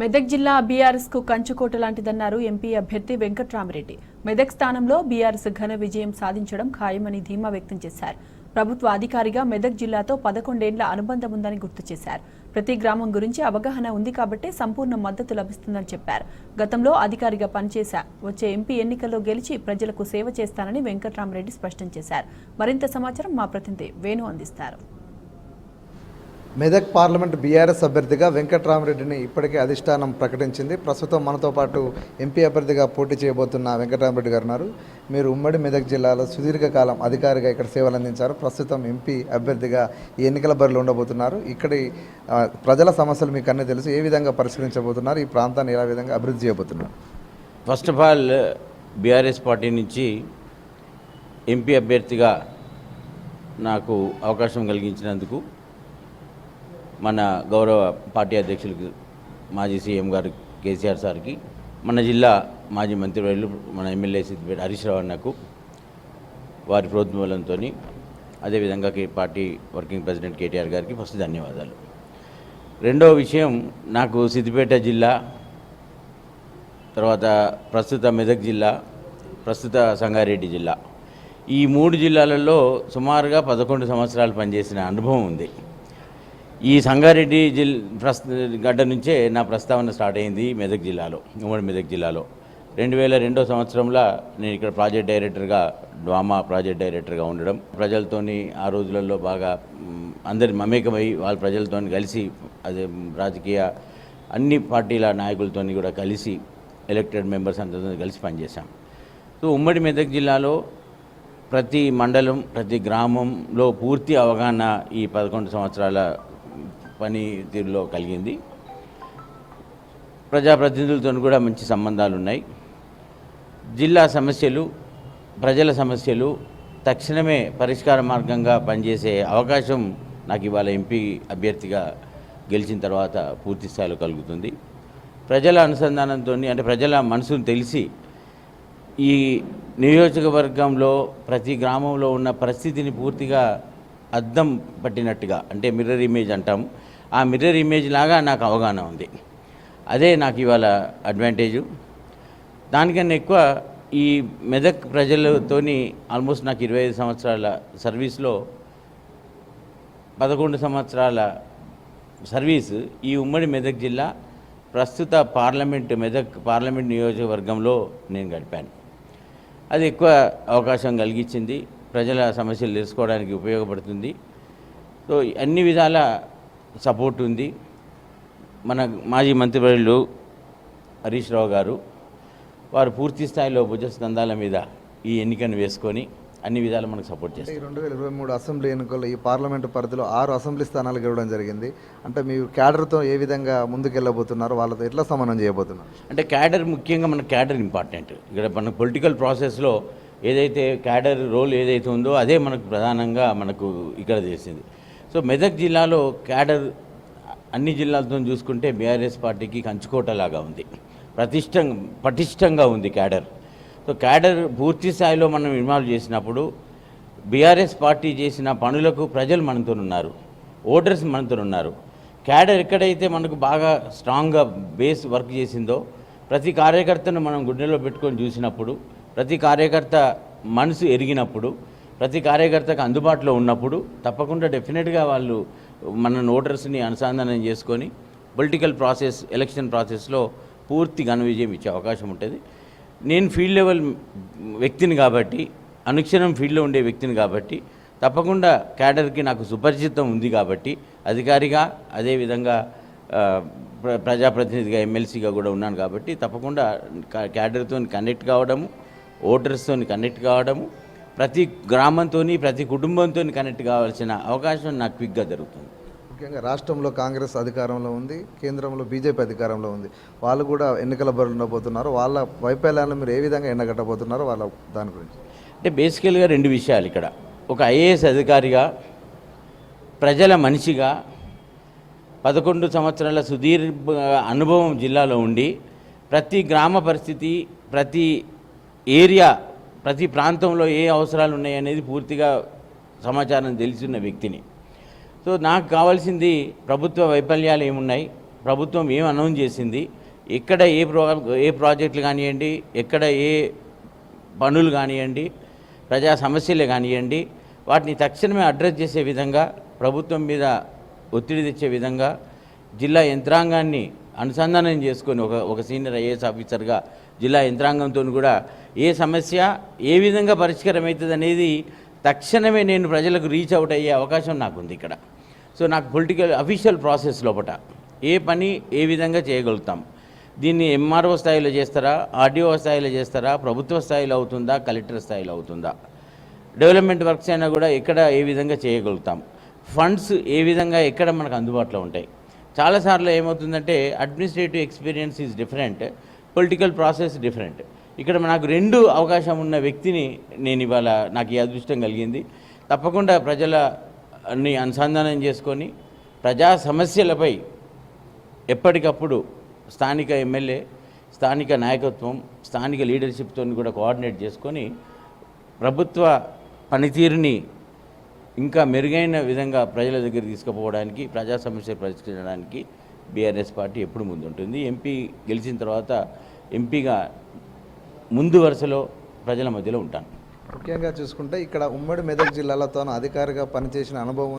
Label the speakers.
Speaker 1: మెదక్ జిల్లా బీఆర్ఎస్ కు కంచుకోట లాంటిదన్నారు ఎంపీ అభ్యర్థి వెంకట్రామరెడ్డి. మెదక్ స్థానంలో బీఆర్ఎస్ ఘన విజయం సాధించడం ఖాయమని ధీమా వ్యక్తం చేశారు. ప్రభుత్వ అధికారిగా మెదక్ జిల్లాతో 11 ఏళ్ల అనుబంధం ఉందని గుర్తు చేశారు. ప్రతి గ్రామం గురించి అవగాహన ఉంది కాబట్టి సంపూర్ణ మద్దతు లభిస్తుందని చెప్పారు. గతంలో అధికారిగా పనిచేశా, వచ్చే ఎంపీ ఎన్నికల్లో గెలిచి ప్రజలకు సేవ చేస్తానని వెంకట్రామరెడ్డి స్పష్టం చేశారు. మరింత సమాచారం మా ప్రతినిధి వేణు అందిస్తారు.
Speaker 2: మెదక్ పార్లమెంట్ బీఆర్ఎస్ అభ్యర్థిగా వెంకట్రామరెడ్డిని ఇప్పటికే అధిష్టానం ప్రకటించింది. ప్రస్తుతం మనతో పాటు ఎంపీ అభ్యర్థిగా పోటీ చేయబోతున్న వెంకట్రామరెడ్డి గారు ఉన్నారు. మీరు ఉమ్మడి మెదక్ జిల్లాలో సుదీర్ఘకాలం అధికారిగా ఇక్కడ సేవలు అందించారు. ప్రస్తుతం ఎంపీ అభ్యర్థిగా ఈ ఎన్నికల బరిలో ఉండబోతున్నారు. ఇక్కడి ప్రజల సమస్యలు మీకు అన్నీ తెలుసు. ఏ విధంగా పరిష్కరించబోతున్నారు? ఈ ప్రాంతాన్ని ఏ విధంగా అభివృద్ధి చేయబోతున్నారు?
Speaker 3: First of all BRS party నుంచి ఎంపీ అభ్యర్థిగా నాకు అవకాశం కలిగించినందుకు మన గౌరవ పార్టీ అధ్యక్షులకు మాజీ సీఎం గారు కేసీఆర్ సార్కి, మన జిల్లా మాజీ మంత్రివర్యులు మన ఎమ్మెల్యే సిద్దిపేట హరీష్ రావు అన్నకు వారి ప్రోద్బలంతో, అదేవిధంగా పార్టీ వర్కింగ్ ప్రెసిడెంట్ కేటీఆర్ గారికి ఫస్ట్ ధన్యవాదాలు. రెండవ విషయం, నాకు సిద్దిపేట జిల్లా, తర్వాత ప్రస్తుత మెదక్ జిల్లా, ప్రస్తుత సంగారెడ్డి జిల్లా, ఈ 3 జిల్లాలలో సుమారుగా 11 సంవత్సరాలు పనిచేసిన అనుభవం ఉంది. ఈ సంగారెడ్డి గడ్డ నుంచే నా ప్రస్తావన స్టార్ట్ అయింది మెదక్ జిల్లాలో, ఉమ్మడి మెదక్ జిల్లాలో. 2002 సంవత్సరంలో నేను ఇక్కడ ప్రాజెక్ట్ డైరెక్టర్గా, డ్వామా ప్రాజెక్ట్ డైరెక్టర్గా ఉండడం, ప్రజలతోని ఆ రోజులలో బాగా అందరి మమేకమై వాళ్ళ ప్రజలతో కలిసి, అదే రాజకీయ అన్ని పార్టీల నాయకులతో కూడా కలిసి, ఎలక్టెడ్ మెంబర్స్ అందరితో కలిసి పనిచేశాం. సో ఉమ్మడి మెదక్ జిల్లాలో ప్రతి మండలం, ప్రతి గ్రామంలో పూర్తి అవగాహన ఈ 11 సంవత్సరాల పనితీరులో కలిగింది. ప్రజాప్రతినిధులతో కూడా మంచి సంబంధాలు ఉన్నాయి. జిల్లా సమస్యలు, ప్రజల సమస్యలు తక్షణమే పరిష్కార మార్గంగా పనిచేసే అవకాశం నాకు ఇవాళ ఎంపీ అభ్యర్థిగా గెలిచిన తర్వాత పూర్తి స్థాయిలో కలుగుతుంది. ప్రజల అనుసంధానంతో, అంటే ప్రజల మనసును తెలిసి, ఈ నియోజకవర్గంలో ప్రతి గ్రామంలో ఉన్న పరిస్థితిని పూర్తిగా అద్దం పట్టినట్టుగా, అంటే మిర్రర్ ఇమేజ్ అంటాం, ఆ మిర్రర్ ఇమేజ్ లాగా నాకు అవగాహన ఉంది. అదే నాకు ఇవాళ అడ్వాంటేజు. దానికన్నా ఎక్కువ ఈ మెదక్ ప్రజలతోని ఆల్మోస్ట్ నాకు 25 సంవత్సరాల సర్వీస్లో 11 సంవత్సరాల సర్వీసు ఈ ఉమ్మడి మెదక్ జిల్లా ప్రస్తుత మెదక్ పార్లమెంట్ నియోజకవర్గంలో నేను గడిపాను. అది ఎక్కువ అవకాశం కలిగించింది, ప్రజల సమస్యలు తెలుసుకోవడానికి ఉపయోగపడుతుంది. సో అన్ని విధాల సపోర్ట్ ఉంది. మన మాజీ మంత్రివర్యులు హరీష్ రావు గారు, వారు పూర్తి స్థాయిలో భుజస్కంధాల మీద ఈ ఎన్నికను వేసుకొని అన్ని విధాలు మనకు సపోర్ట్ చేస్తారు.
Speaker 2: 2023 అసెంబ్లీ ఎన్నికల్లో ఈ పార్లమెంటు పరిధిలో 6 అసెంబ్లీ స్థానాలు గెలవడం జరిగింది. అంటే మీరు క్యాడర్తో ఏ విధంగా ముందుకెళ్ళబోతున్నారు, వాళ్ళతో ఎట్లా సమన్వయం చేయబోతున్నారు?
Speaker 3: అంటే క్యాడర్, ముఖ్యంగా మన క్యాడర్ ఇంపార్టెంట్. ఇక్కడ మన పొలిటికల్ ప్రాసెస్లో ఏదైతే క్యాడర్ రోల్ ఏదైతే ఉందో అదే మనకు ప్రధానంగా మనకు ఇక్కడ చేసింది. సో మెదక్ జిల్లాలో క్యాడర్ అన్ని జిల్లాలతో చూసుకుంటే బీఆర్ఎస్ పార్టీకి కంచుకోటలాగా ఉంది, పటిష్టంగా ఉంది క్యాడర్. సో క్యాడర్ పూర్తి స్థాయిలో మనం ఇన్వాల్వ్ చేసినప్పుడు బీఆర్ఎస్ పార్టీ చేసిన పనులకు ప్రజలు మనతో ఉన్నారు, ఓటర్స్ మనతో ఉన్నారు. క్యాడర్ ఎక్కడైతే మనకు బాగా స్ట్రాంగ్గా బేస్ వర్క్ చేసిందో, ప్రతి కార్యకర్తను మనం గుండెలో పెట్టుకొని చూసినప్పుడు, ప్రతి కార్యకర్త మనసు ఎరిగినప్పుడు, ప్రతి కార్యకర్తకు అందుబాటులో ఉన్నప్పుడు తప్పకుండా డెఫినెట్గా వాళ్ళు మన ఓటర్స్ని అనుసంధానం చేసుకొని పొలిటికల్ ప్రాసెస్, ఎలక్షన్ ప్రాసెస్లో పూర్తి ఘన విజయం ఇచ్చే అవకాశం ఉంటుంది. నేను ఫీల్డ్ లెవెల్ వ్యక్తిని కాబట్టి, అనుక్షణం ఫీల్డ్లో ఉండే వ్యక్తిని కాబట్టి, తప్పకుండా క్యాడర్కి నాకు సుపరిచితం ఉంది కాబట్టి, అధికారిగా అదేవిధంగా ప్రజాప్రతినిధిగా, ఎమ్మెల్సీగా కూడా ఉన్నాను కాబట్టి, తప్పకుండా క్యాడర్తో కనెక్ట్ కావడము, ఓటర్స్తో కనెక్ట్ కావడము, ప్రతి గ్రామంతో, ప్రతి కుటుంబంతో కనెక్ట్ కావాల్సిన అవకాశం నాకు క్విక్గా జరుగుతుంది.
Speaker 2: ముఖ్యంగా రాష్ట్రంలో కాంగ్రెస్ అధికారంలో ఉంది, కేంద్రంలో బీజేపీ అధికారంలో ఉంది. వాళ్ళు కూడా ఎన్నికల బరిలో ఉండబోతున్నారు. వాళ్ళ వైఫల్యాలను మీరు ఏ విధంగా ఎండగట్టబోతున్నారో వాళ్ళ దాని గురించి?
Speaker 3: అంటే బేసికల్గా 2 విషయాలు ఇక్కడ. ఒక ఐఏఎస్ అధికారిగా, ప్రజల మనిషిగా, 11 సంవత్సరాల సుదీర్ఘ అనుభవం జిల్లాలో ఉండి, ప్రతి గ్రామ పరిస్థితి, ప్రతి ఏరియా, ప్రతి ప్రాంతంలో ఏ అవసరాలు ఉన్నాయనేది పూర్తిగా సమాచారం తెలిసిన వ్యక్తిని. సో నాకు కావాల్సింది ప్రభుత్వ వైఫల్యాలు ఏమున్నాయి, ప్రభుత్వం ఏం అనౌన్స్ చేసింది, ఎక్కడ ఏ ప్రాజెక్టులు కానివ్వండి, ఎక్కడ ఏ పనులు కానివ్వండి, ప్రజా సమస్యలే కానివ్వండి, వాటిని తక్షణమే అడ్రస్ చేసే విధంగా, ప్రభుత్వం మీద ఒత్తిడి తెచ్చే విధంగా జిల్లా యంత్రాంగాన్ని అనుసంధానం చేసుకొని ఒక సీనియర్ ఐఏఎస్ ఆఫీసర్గా జిల్లా యంత్రాంగంతో కూడా ఏ సమస్య ఏ విధంగా పరిష్కారం అవుతుంది అనేది తక్షణమే నేను ప్రజలకు రీచ్ అవుట్ అయ్యే అవకాశం నాకుంది ఇక్కడ. సో నాకు పొలిటికల్ అఫీషియల్ ప్రాసెస్ లోపల ఏ పని ఏ విధంగా చేయగలుగుతాం, దీన్ని ఎంఆర్ఓ స్థాయిలో చేస్తారా, ఆర్డీఓ స్థాయిలో చేస్తారా, ప్రభుత్వ స్థాయిలో అవుతుందా, కలెక్టర్ స్థాయిలో అవుతుందా, డెవలప్మెంట్ వర్క్స్ అయినా కూడా ఎక్కడ ఏ విధంగా చేయగలుగుతాం, ఫండ్స్ ఏ విధంగా ఎక్కడ మనకు అందుబాటులో ఉంటాయి. చాలాసార్లు ఏమవుతుందంటే administrative experience is different, political process different. ఇక్కడ నాకు రెండు అవకాశం ఉన్న వ్యక్తిని నేను ఇవాళ నాకు ఈ అదృష్టం కలిగింది. తప్పకుండా ప్రజలని అనుసంధానం చేసుకొని ప్రజా సమస్యలపై ఎప్పటికప్పుడు స్థానిక ఎమ్మెల్యే, స్థానిక నాయకత్వం, స్థానిక లీడర్షిప్తో కూడా కోఆర్డినేట్ చేసుకొని ప్రభుత్వ పనితీరుని ఇంకా మెరుగైన విధంగా ప్రజల దగ్గర తీసుకుపోవడానికి, ప్రజా సమస్యలు పరిష్కరించడానికి బీఆర్ఎస్ పార్టీ ఎప్పుడు ముందుంటుంది. ఎంపీ గెలిచిన తర్వాత ఎంపీగా ముందు వరుసలో ప్రజల మధ్యలో ఉంటాను.
Speaker 2: ముఖ్యంగా చూసుకుంటే ఇక్కడ ఉమ్మడి మెదక్ జిల్లాలో తాను అధికారిగా పనిచేసిన అనుభవం